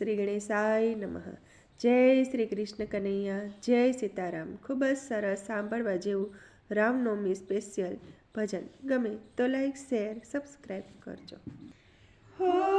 શ્રી ગણેશાય નમઃ. જય શ્રી કૃષ્ણ કનૈયા, જય સીતારામ. ખૂબ જ સરસ સાંભળવા જેવું રામનવમી સ્પેશિયલ ભજન. ગમે તો લાઈક, શેર, સબસ્ક્રાઈબ કરજો. હો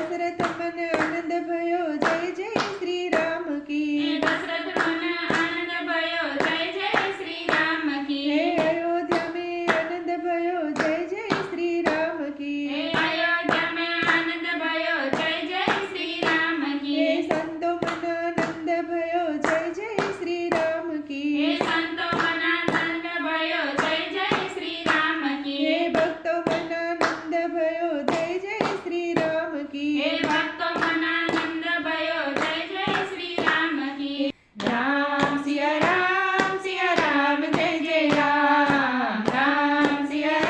દશરથ મન આનંદ ભયો જય જય શ્રી રામ કી દશરથ મન આનંદ ભયો જય જય શ્રી રામ કી હે અયોધ્યા में આનંદ ભયો જય જય શ્રી રામ કી અયોધ્યા में આનંદ ભયો જય જય શ્રી રામ હે કી સંતો મન આનંદ ભયો જય જય શ્રી રામ કી સંતો મન આનંદ ભયો જય જય શ્રી રામ કી હે ભક્તો મન આનંદ ભયો જય જય શ્રી રામ કી ભક્તો મન આનંદ ભયો જય જય શ્રી રામ કી રામ સિયા રામ જય જય રામ રામ સિયા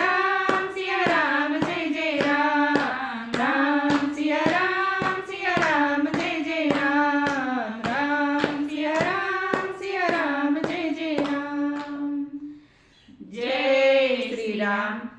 રામ જય જય રામ રામ સિયા રામ જય જય રામ રામ સિયા રામ જય જય રામ જય શ્રી રામ